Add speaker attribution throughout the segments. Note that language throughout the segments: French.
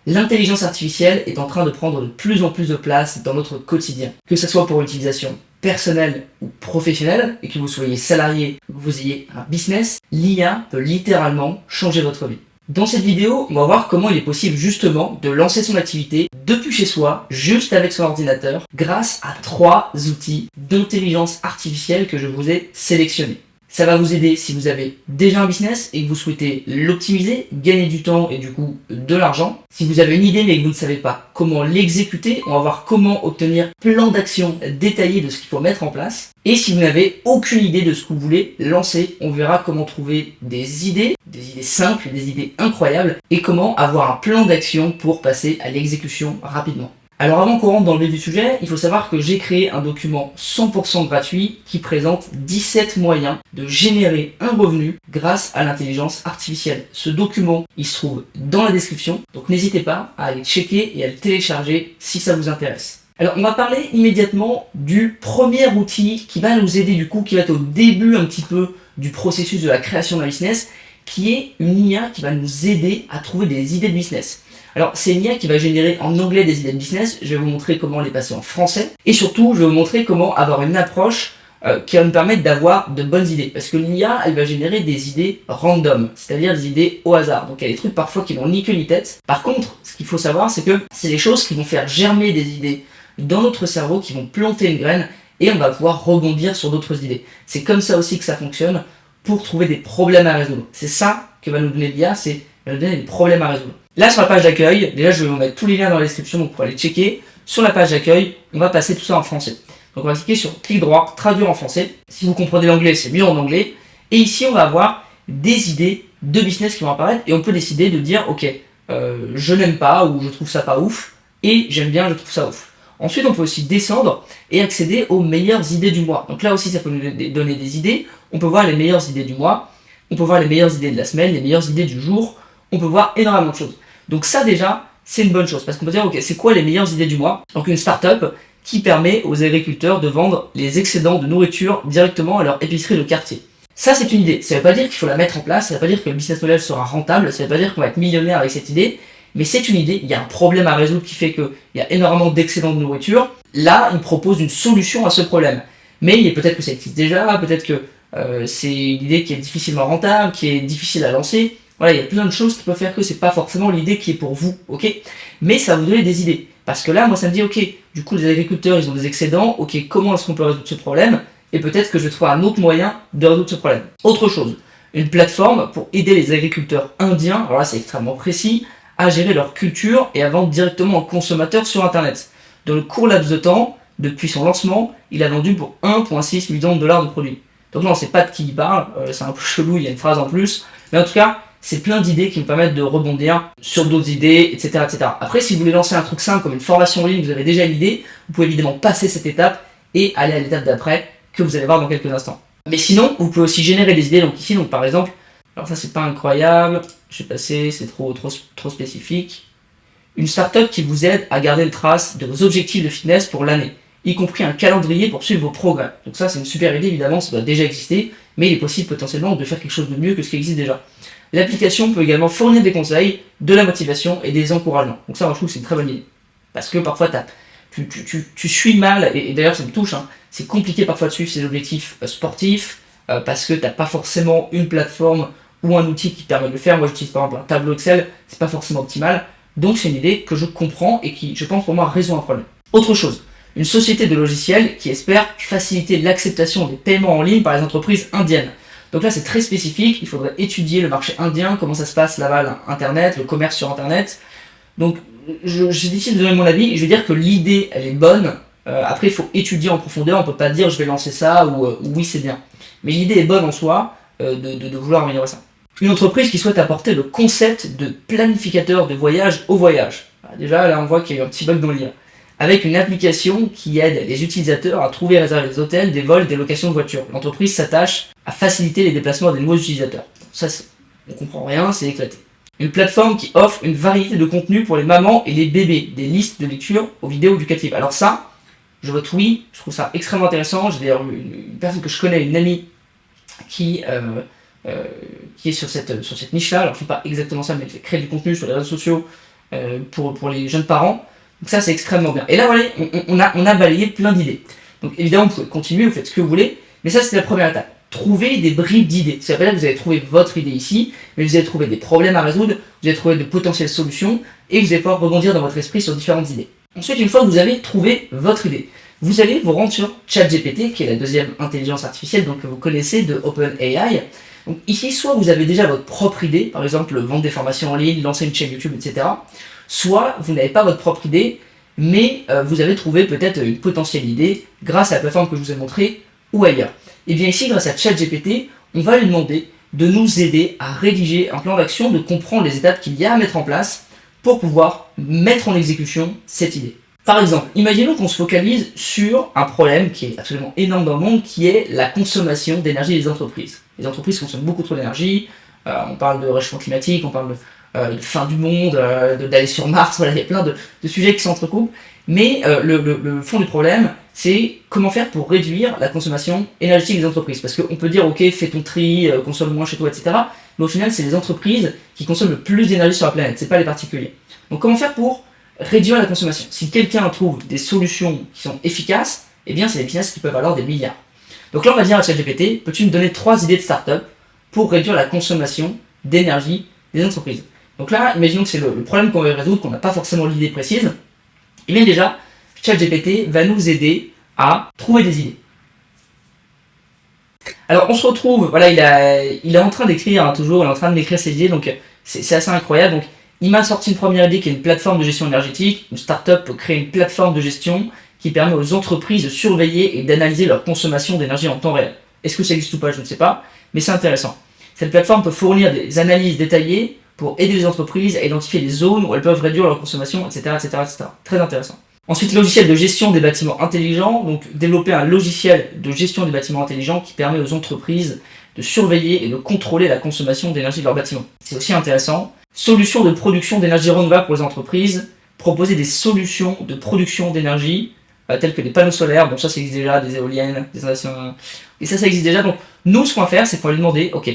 Speaker 1: L'intelligence artificielle est en train de prendre de plus en plus de place dans notre quotidien, que ce soit pour l'utilisation personnelle ou professionnelle, et que vous soyez salarié ou que vous ayez un business, l'IA peut littéralement changer votre vie. Dans cette vidéo, on va voir comment il est possible justement de lancer son activité depuis chez soi, juste avec son ordinateur, grâce à 3 outils d'intelligence artificielle que je vous ai sélectionnés. Ça va vous aider si vous avez déjà un business et que vous souhaitez l'optimiser, gagner du temps et du coup de l'argent. Si vous avez une idée mais que vous ne savez pas comment l'exécuter, on va voir comment obtenir plan d'action détaillé de ce qu'il faut mettre en place. Et si vous n'avez aucune idée de ce que vous voulez lancer, on verra comment trouver des idées simples, des idées incroyables et comment avoir un plan d'action pour passer à l'exécution rapidement. Alors avant qu'on rentre dans le vif du sujet, il faut savoir que j'ai créé un document 100% gratuit qui présente 17 moyens de générer un revenu grâce à l'intelligence artificielle. Ce document, il se trouve dans la description, donc n'hésitez pas à aller checker et à le télécharger si ça vous intéresse. Alors on va parler immédiatement du premier outil qui va nous aider qui va être au début un petit peu du processus de la création d'un business, qui est une IA qui va nous aider à trouver des idées de business. Alors, c'est une IA qui va générer en anglais des idées de business. Je vais vous montrer comment les passer en français. Et surtout, je vais vous montrer comment avoir une approche qui va nous permettre d'avoir de bonnes idées. Parce que l'IA, elle va générer des idées random, c'est-à-dire des idées au hasard. Donc, il y a des trucs parfois qui n'ont ni queue ni tête. Par contre, ce qu'il faut savoir, c'est que c'est des choses qui vont faire germer des idées dans notre cerveau, qui vont planter une graine, et on va pouvoir rebondir sur d'autres idées. C'est comme ça aussi que ça fonctionne pour trouver des problèmes à résoudre. C'est ça que va nous donner l'IA, c'est va nous donner des problèmes à résoudre. Là, sur la page d'accueil, déjà, je vais vous mettre tous les liens dans la description, donc pour aller checker. Sur la page d'accueil, on va passer tout ça en français. Donc, on va cliquer sur clic droit, traduire en français. Si vous comprenez l'anglais, c'est mieux en anglais. Et ici, on va avoir des idées de business qui vont apparaître et on peut décider de dire, ok, je n'aime pas ou je trouve ça pas ouf et j'aime bien, je trouve ça ouf. Ensuite, on peut aussi descendre et accéder aux meilleures idées du mois. Donc là aussi, ça peut nous donner des idées. On peut voir les meilleures idées du mois. On peut voir les meilleures idées de la semaine, les meilleures idées du jour. On peut voir énormément de choses. Donc ça déjà, c'est une bonne chose parce qu'on peut dire, ok, c'est quoi les meilleures idées du mois? Donc une start-up qui permet aux agriculteurs de vendre les excédents de nourriture directement à leur épicerie de quartier. Ça, c'est une idée. Ça ne veut pas dire qu'il faut la mettre en place, ça ne veut pas dire que le business model sera rentable, ça ne veut pas dire qu'on va être millionnaire avec cette idée, mais c'est une idée. Il y a un problème à résoudre qui fait qu'il y a énormément d'excédents de nourriture. Là, il propose une solution à ce problème. Mais peut-être que ça existe déjà, peut-être que c'est une idée qui est difficilement rentable, qui est difficile à lancer. Voilà, il y a plein de choses qui peuvent faire que c'est pas forcément l'idée qui est pour vous, ok? Mais ça va vous donner des idées. Parce que là, moi, ça me dit, ok, du coup, les agriculteurs, ils ont des excédents, ok, comment est-ce qu'on peut résoudre ce problème? Et peut-être que je vais trouver un autre moyen de résoudre ce problème. Autre chose, une plateforme pour aider les agriculteurs indiens, alors là, c'est extrêmement précis, à gérer leur culture et à vendre directement aux consommateurs sur Internet. Dans le court laps de temps, depuis son lancement, il a vendu pour 1,6 million de dollars de produits. Donc non, on sait pas de qui il parle, c'est un peu chelou, il y a une phrase en plus, mais en tout cas, c'est plein d'idées qui me permettent de rebondir sur d'autres idées, etc., etc. Après, si vous voulez lancer un truc simple comme une formation en ligne, vous avez déjà une idée, vous pouvez évidemment passer cette étape et aller à l'étape d'après que vous allez voir dans quelques instants. Mais sinon, vous pouvez aussi générer des idées. Donc ici, par exemple, alors ça c'est pas incroyable, je vais passer, c'est trop spécifique. Une startup qui vous aide à garder une trace de vos objectifs de fitness pour l'année, y compris un calendrier pour suivre vos progrès. Donc ça, c'est une super idée, évidemment, ça doit déjà exister, mais il est possible potentiellement de faire quelque chose de mieux que ce qui existe déjà. L'application peut également fournir des conseils, de la motivation et des encouragements. Donc ça, moi, je trouve que c'est une très bonne idée. Parce que parfois, tu suis mal, et d'ailleurs ça me touche, hein, c'est compliqué parfois de suivre ses objectifs sportifs, parce que tu n'as pas forcément une plateforme ou un outil qui te permet de le faire. Moi, j'utilise par exemple un tableau Excel, c'est pas forcément optimal. Donc c'est une idée que je comprends et qui, je pense, pour moi, résout un problème. Autre chose, une société de logiciels qui espère faciliter l'acceptation des paiements en ligne par les entreprises indiennes. Donc là, c'est très spécifique, il faudrait étudier le marché indien, comment ça se passe là-bas, Internet, le commerce sur Internet. Donc, j'ai décidé de donner mon avis, et je vais dire que l'idée, elle est bonne. Après, il faut étudier en profondeur, on peut pas dire je vais lancer ça ou oui, c'est bien. Mais l'idée est bonne en soi, de vouloir améliorer ça. Une entreprise qui souhaite apporter le concept de planificateur de voyage au voyage. Déjà, là, on voit qu'il y a eu un petit bug dans l'IA. Avec une application qui aide les utilisateurs à trouver et réserver des hôtels, des vols, des locations de voitures. L'entreprise s'attache à faciliter les déplacements des nouveaux utilisateurs. Ça, on comprend rien, c'est éclaté. Une plateforme qui offre une variété de contenus pour les mamans et les bébés, des listes de lecture aux vidéos éducatives. Alors ça, je vote oui, je trouve ça extrêmement intéressant. J'ai d'ailleurs une personne que je connais, une amie, qui est sur cette niche-là. Alors, je ne fais pas exactement ça, mais elle fait créer du contenu sur les réseaux sociaux pour les jeunes parents. Donc ça, c'est extrêmement bien. Et là, voilà, on a balayé plein d'idées. Donc évidemment, vous pouvez continuer, vous faites ce que vous voulez, mais ça, c'est la première étape. Trouver des bribes d'idées. Ça veut dire que vous avez trouvé votre idée ici, mais vous avez trouvé des problèmes à résoudre, vous avez trouvé de potentielles solutions, et vous allez pouvoir rebondir dans votre esprit sur différentes idées. Ensuite, une fois que vous avez trouvé votre idée, vous allez vous rendre sur ChatGPT, qui est la deuxième intelligence artificielle donc, que vous connaissez de OpenAI. Donc ici, soit vous avez déjà votre propre idée, par exemple vendre des formations en ligne, lancer une chaîne YouTube, etc. Soit vous n'avez pas votre propre idée, mais vous avez trouvé peut-être une potentielle idée grâce à la plateforme que je vous ai montrée ou ailleurs. Et bien ici, grâce à ChatGPT, on va lui demander de nous aider à rédiger un plan d'action, de comprendre les étapes qu'il y a à mettre en place pour pouvoir mettre en exécution cette idée. Par exemple, imaginons qu'on se focalise sur un problème qui est absolument énorme dans le monde, qui est la consommation d'énergie des entreprises. Les entreprises consomment beaucoup trop d'énergie, on parle de réchauffement climatique, on parle de fin du monde, d'aller sur Mars, voilà, il y a plein de sujets qui s'entrecoupent, mais le fond du problème, c'est comment faire pour réduire la consommation énergétique des entreprises. Parce qu'on peut dire, ok, fais ton tri, consomme moins chez toi, etc. Mais au final, c'est les entreprises qui consomment le plus d'énergie sur la planète, c'est pas les particuliers. Donc comment faire pour réduire la consommation? Si quelqu'un trouve des solutions qui sont efficaces, eh bien c'est des business qui peuvent valoir des milliards. Donc là on va dire à ChatGPT, peux-tu me donner 3 idées de start-up pour réduire la consommation d'énergie des entreprises? Donc là, imaginons que c'est le problème qu'on veut résoudre, qu'on n'a pas forcément l'idée précise. Et bien déjà, ChatGPT va nous aider à trouver des idées. Alors on se retrouve, voilà, il est en train d'écrire, toujours, il est en train de m'écrire ses idées, donc c'est assez incroyable. Donc il m'a sorti une première idée qui est une plateforme de gestion énergétique. Une startup peut créer une plateforme de gestion qui permet aux entreprises de surveiller et d'analyser leur consommation d'énergie en temps réel. Est-ce que ça existe ou pas, je ne sais pas, mais c'est intéressant. Cette plateforme peut fournir des analyses détaillées pour aider les entreprises à identifier les zones où elles peuvent réduire leur consommation, etc., etc., etc. Très intéressant. Ensuite, logiciel de gestion des bâtiments intelligents. Donc, développer un logiciel de gestion des bâtiments intelligents qui permet aux entreprises de surveiller et de contrôler la consommation d'énergie de leurs bâtiments. C'est aussi intéressant. Solutions de production d'énergie renouvelable pour les entreprises. Proposer des solutions de production d'énergie telles que des panneaux solaires. Bon, ça existe déjà, des éoliennes, des installations. Et ça existe déjà. Donc, nous, ce qu'on va faire, c'est qu'on va lui demander, ok,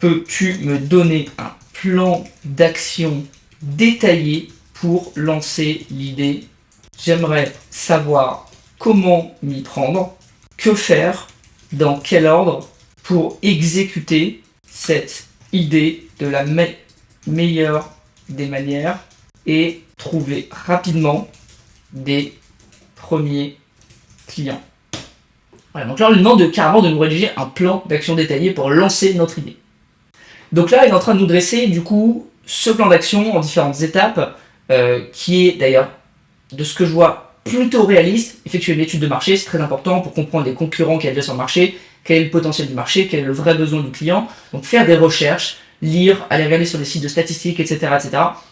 Speaker 1: peux-tu me donner un plan d'action détaillé pour lancer l'idée? J'aimerais savoir comment m'y prendre, que faire, dans quel ordre pour exécuter cette idée de la meilleure des manières et trouver rapidement des premiers clients. Voilà, donc là on lui demande carrément de nous rédiger un plan d'action détaillé pour lancer notre idée. Donc là il est en train de nous dresser du coup ce plan d'action en différentes étapes qui est d'ailleurs, de ce que je vois, plutôt réaliste. Effectuer une étude de marché, c'est très important pour comprendre les concurrents qu'il y a déjà sur le marché, quel est le potentiel du marché, quel est le vrai besoin du client. Donc faire des recherches, lire, aller regarder sur des sites de statistiques, etc., etc.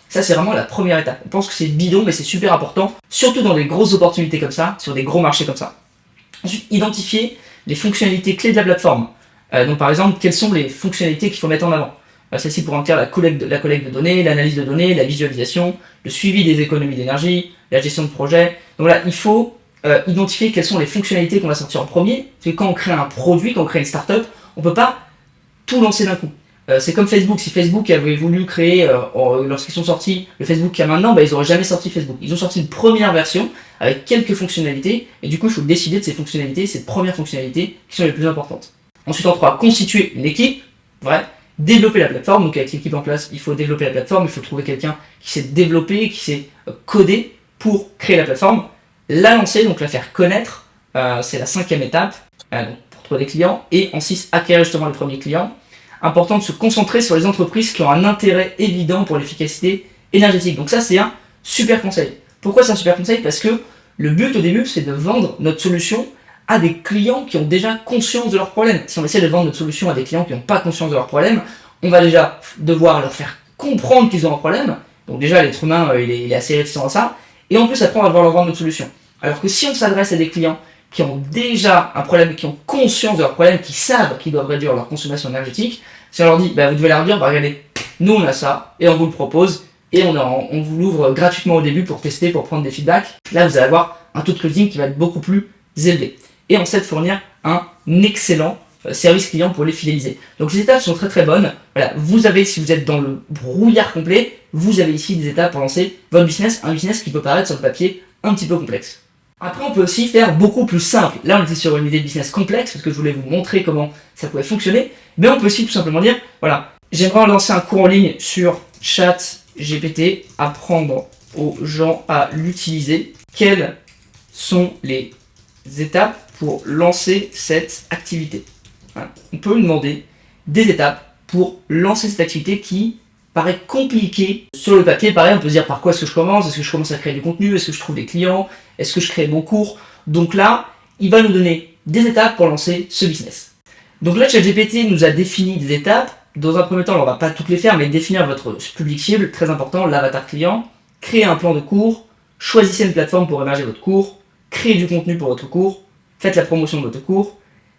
Speaker 1: Ça, c'est vraiment la première étape. On pense que c'est bidon, mais c'est super important, surtout dans des grosses opportunités comme ça, sur des gros marchés comme ça. Ensuite, identifier les fonctionnalités clés de la plateforme. Donc par exemple, quelles sont les fonctionnalités qu'il faut mettre en avant? Celle-ci pourra inclure la collecte de données, l'analyse de données, la visualisation, le suivi des économies d'énergie, la gestion de projet. Donc là, il faut identifier quelles sont les fonctionnalités qu'on va sortir en premier. Parce que quand on crée un produit, quand on crée une startup, on ne peut pas tout lancer d'un coup. C'est comme Facebook. Si Facebook avait voulu créer, lorsqu'ils sont sortis, le Facebook qu'il y a maintenant, ils n'auraient jamais sorti Facebook. Ils ont sorti une première version avec quelques fonctionnalités, et du coup, il faut décider de ces fonctionnalités, ces premières fonctionnalités qui sont les plus importantes. Ensuite, en 3, constituer une équipe, vrai, développer la plateforme. Donc avec l'équipe en place, il faut développer la plateforme, il faut trouver quelqu'un qui sait développer, qui sait coder pour créer la plateforme, la lancer, donc la faire connaître, c'est la 5e étape, donc pour trouver des clients, et en 6, acquérir justement les premiers clients. Important de se concentrer sur les entreprises qui ont un intérêt évident pour l'efficacité énergétique. Donc ça, c'est un super conseil. Pourquoi c'est un super conseil? Parce que le but au début, c'est de vendre notre solution à des clients qui ont déjà conscience de leurs problèmes. Si on essaie de vendre notre solution à des clients qui n'ont pas conscience de leurs problèmes, on va déjà devoir leur faire comprendre qu'ils ont un problème. Donc déjà, l'être humain, il est assez réticent à ça. Et en plus, après, on va devoir leur vendre notre solution. Alors que si on s'adresse à des clients qui ont déjà un problème, qui ont conscience de leur problème, qui savent qu'ils doivent réduire leur consommation énergétique, si on leur dit, vous devez leur dire, regardez, nous on a ça, et on vous le propose, et on vous l'ouvre gratuitement au début pour tester, pour prendre des feedbacks, là vous allez avoir un taux de closing qui va être beaucoup plus élevé. Et en fait, fournir un excellent service client pour les fidéliser. Donc les étapes sont très très bonnes. Voilà, vous avez, si vous êtes dans le brouillard complet, vous avez ici des étapes pour lancer votre business, un business qui peut paraître sur le papier un petit peu complexe. Après, on peut aussi faire beaucoup plus simple. Là, on était sur une idée de business complexe parce que je voulais vous montrer comment ça pouvait fonctionner. Mais on peut aussi tout simplement dire, voilà, j'aimerais lancer un cours en ligne sur ChatGPT, apprendre aux gens à l'utiliser. Quelles sont les étapes pour lancer cette activité? Voilà. On peut demander des étapes pour lancer cette activité qui paraît compliquée sur le papier. Pareil, on peut se dire par quoi est-ce que je commence? Est-ce que je commence à créer du contenu? Est-ce que je trouve des clients? Est-ce que je crée mon cours? Donc là, il va nous donner des étapes pour lancer ce business. Donc là, ChatGPT nous a défini des étapes. Dans un premier temps, on ne va pas toutes les faire, mais définir votre public cible, très important, l'avatar client, créer un plan de cours, choisissez une plateforme pour héberger votre cours, créer du contenu pour votre cours, faites la promotion de votre cours,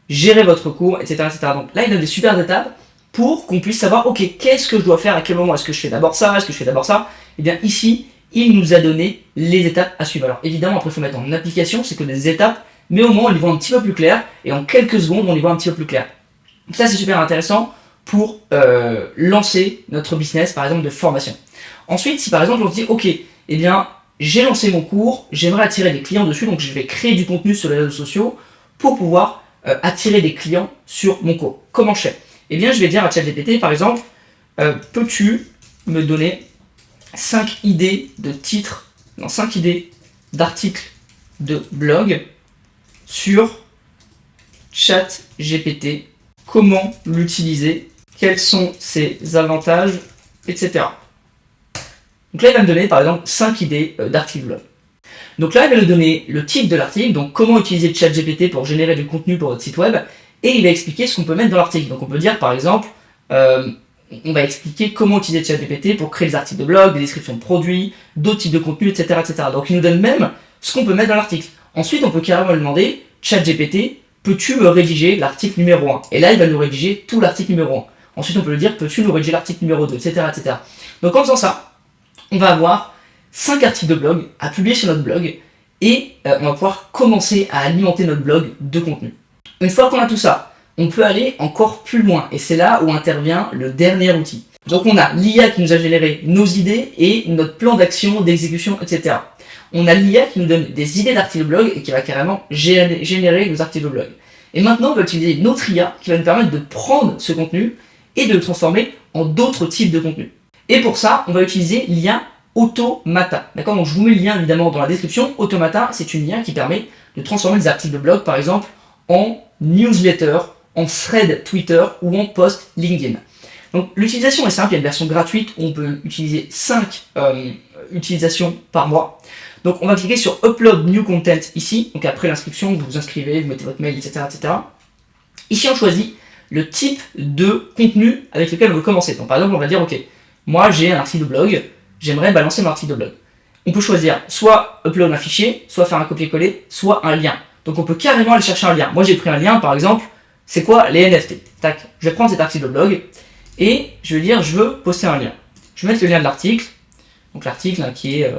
Speaker 1: gérez votre cours, etc., etc. Donc là, il donne des super étapes pour qu'on puisse savoir, ok, qu'est-ce que je dois faire, à quel moment, est-ce que je fais d'abord ça, est-ce que je fais d'abord ça? Et bien ici, il nous a donné les étapes à suivre. Alors évidemment, après il faut mettre en application, c'est que des étapes, mais au moins on les voit un petit peu plus clair, et en quelques secondes, on les voit un petit peu plus clair. Donc ça, c'est super intéressant pour lancer notre business, par exemple, de formation. Ensuite, si par exemple on se dit, ok, eh bien, j'ai lancé mon cours, j'aimerais attirer des clients dessus, donc je vais créer du contenu sur les réseaux sociaux pour pouvoir attirer des clients sur mon cours. Comment je fais? Eh bien, je vais dire à ChatGPT, par exemple, peux-tu me donner 5 idées de titres, non, 5 idées d'articles de blog sur ChatGPT, comment l'utiliser, quels sont ses avantages, etc. Donc là, il va me donner, par exemple, 5 idées d'articles blog. Donc là, il va nous donner le titre de l'article, donc comment utiliser ChatGPT pour générer du contenu pour votre site web, et il va expliquer ce qu'on peut mettre dans l'article. Donc on peut dire par exemple, on va expliquer comment utiliser ChatGPT pour créer des articles de blog, des descriptions de produits, d'autres types de contenus, etc., etc. Donc il nous donne même ce qu'on peut mettre dans l'article. Ensuite, on peut carrément lui demander, ChatGPT, peux-tu me rédiger l'article numéro 1? Et là, il va nous rédiger tout l'article numéro 1. Ensuite, on peut lui dire, peux-tu nous rédiger l'article numéro 2, etc., etc. Donc en faisant ça, on va avoir 5 articles de blog à publier sur notre blog et on va pouvoir commencer à alimenter notre blog de contenu. Une fois qu'on a tout ça, on peut aller encore plus loin et c'est là où intervient le dernier outil. Donc on a l'IA qui nous a généré nos idées et notre plan d'action, d'exécution, etc. On a l'IA qui nous donne des idées d'articles de blog et qui va carrément générer nos articles de blog. Et maintenant on va utiliser notre IA qui va nous permettre de prendre ce contenu et de le transformer en d'autres types de contenus. Et pour ça, on va utiliser l'IA Automata. D'accord? Donc je vous mets le lien évidemment dans la description. Automata, c'est une IA qui permet de transformer des articles de blog, par exemple, en newsletter, en thread Twitter ou en post LinkedIn. Donc l'utilisation est simple, il y a une version gratuite où on peut utiliser 5 utilisations par mois. Donc on va cliquer sur Upload New Content ici. Donc après l'inscription, vous vous inscrivez, vous mettez votre mail, etc., etc. Ici on choisit le type de contenu avec lequel on veut commencer. Donc par exemple, on va dire, ok, moi j'ai un article de blog, j'aimerais balancer mon article de blog. On peut choisir soit upload un fichier, soit faire un copier-coller, soit un lien. Donc on peut carrément aller chercher un lien. Moi j'ai pris un lien par exemple, c'est quoi les NFT? Tac, je vais prendre cet article de blog et je vais dire je veux poster un lien. Je vais mettre le lien de l'article, donc l'article hein, qui est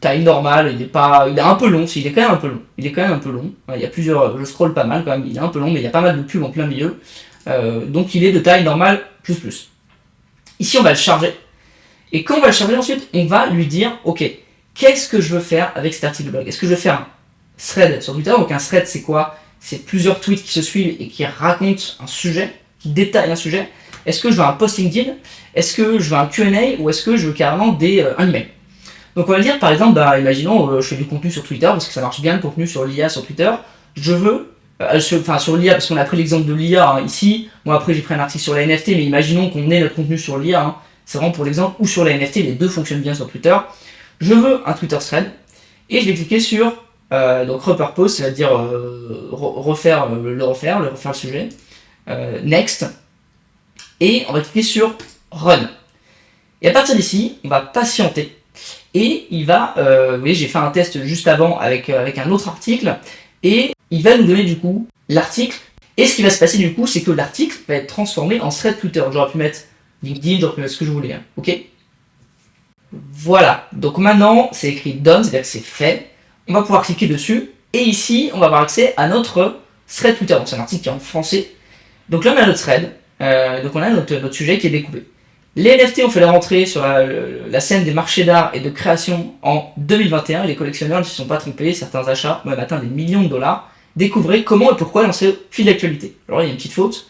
Speaker 1: taille normale, il est un peu long, il est quand même un peu long. Il y a plusieurs, je scrolle pas mal quand même, il est un peu long, mais il y a pas mal de pubs en plein milieu. Donc il est de taille normale plus. Ici on va le charger. Et quand on va le charger ensuite, on va lui dire ok, qu'est-ce que je veux faire avec cet article de blog? Est-ce que je veux faire un thread sur Twitter? Donc un thread c'est quoi? C'est plusieurs tweets qui se suivent et qui racontent un sujet, qui détaillent un sujet. Est-ce que je veux un post LinkedIn? Est-ce que je veux un Q&A? Ou est-ce que je veux carrément un email? Donc on va dire par exemple, imaginons je fais du contenu sur Twitter parce que ça marche bien le contenu sur l'IA sur Twitter. Je veux, sur l'IA parce qu'on a pris l'exemple de l'IA hein, ici. Moi après j'ai pris un article sur la NFT, mais imaginons qu'on ait notre contenu sur l'IA. Hein, c'est vraiment pour l'exemple, ou sur la NFT, les deux fonctionnent bien sur Twitter. Je veux un Twitter thread et je vais cliquer sur donc repurpose, c'est-à-dire refaire le sujet. Next. Et on va cliquer sur Run. Et à partir d'ici, on va patienter. Et il va, vous voyez, j'ai fait un test juste avant avec un autre article. Et il va nous donner du coup l'article. Et ce qui va se passer du coup, c'est que l'article va être transformé en thread Twitter. J'aurais pu mettre LinkedIn, j'aurais pu mettre ce que je voulais. Hein. Ok? Voilà. Donc maintenant, c'est écrit done, c'est-à-dire que c'est fait. On va pouvoir cliquer dessus. Et ici, on va avoir accès à notre thread Twitter. Donc c'est un article qui est en français. Donc là, on a notre thread. Donc on a notre sujet qui est découpé. Les NFT ont fait leur entrée sur la scène des marchés d'art et de création en 2021 et les collectionneurs ne se sont pas trompés, certains achats ont même atteint des millions de dollars. Découvrez comment et pourquoi dans ce fil d'actualité. Alors là, il y a une petite faute,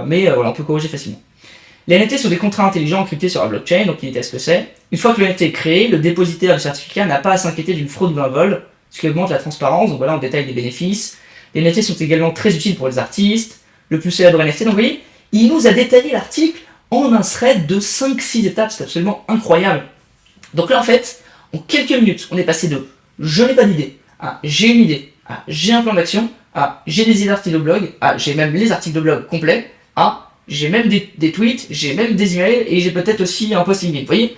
Speaker 1: mais voilà, on peut corriger facilement. Les NFT sont des contrats intelligents encryptés sur la blockchain, donc il était ce que c'est. Une fois que le NFT est créé, le dépositaire du certificat n'a pas à s'inquiéter d'une fraude ou d'un vol, ce qui augmente la transparence, donc voilà, on détaille les bénéfices. Les NFT sont également très utiles pour les artistes, le plus célèbre NFT, donc vous voyez, il nous a détaillé l'article en un thread de 5-6 étapes, c'est absolument incroyable. Donc là en fait, en quelques minutes, on est passé de « je n'ai pas d'idée » à « j'ai une idée » à « j'ai un plan d'action » à « j'ai des idées d'articles de blog » à « j'ai même les articles de blog complets » à « j'ai même des tweets, j'ai même des emails et j'ai peut-être aussi un post LinkedIn ». Vous voyez,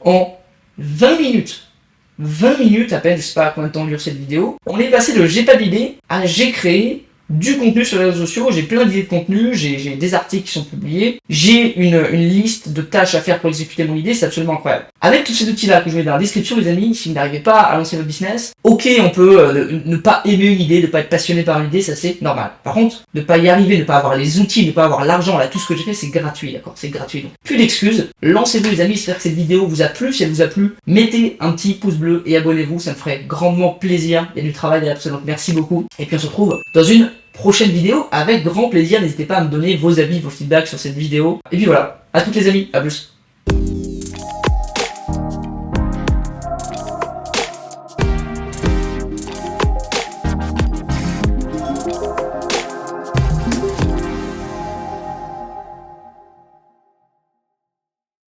Speaker 1: en 20 minutes à peine, je sais pas combien de temps dure cette vidéo, on est passé de « j'ai pas d'idée » à « j'ai créé » du contenu sur les réseaux sociaux, j'ai plein d'idées de contenu, j'ai des articles qui sont publiés, j'ai une liste de tâches à faire pour exécuter mon idée, c'est absolument incroyable. Avec tous ces outils-là que je mets dans la description, les amis, si vous n'arrivez pas à lancer votre business, ok, on peut ne pas aimer une idée, ne pas être passionné par une idée, ça c'est normal. Par contre, ne pas y arriver, ne pas avoir les outils, ne pas avoir l'argent, là, tout ce que j'ai fait, c'est gratuit, d'accord, c'est gratuit. Donc, plus d'excuses, lancez-vous les amis, j'espère que cette vidéo vous a plu, si elle vous a plu, mettez un petit pouce bleu et abonnez-vous, ça me ferait grandement plaisir, il y a du travail derrière ça, donc merci beaucoup, et puis on se retrouve dans une prochaine vidéo avec grand plaisir, n'hésitez pas à me donner vos avis, vos feedbacks sur cette vidéo, et puis voilà, à toutes les amis, à plus.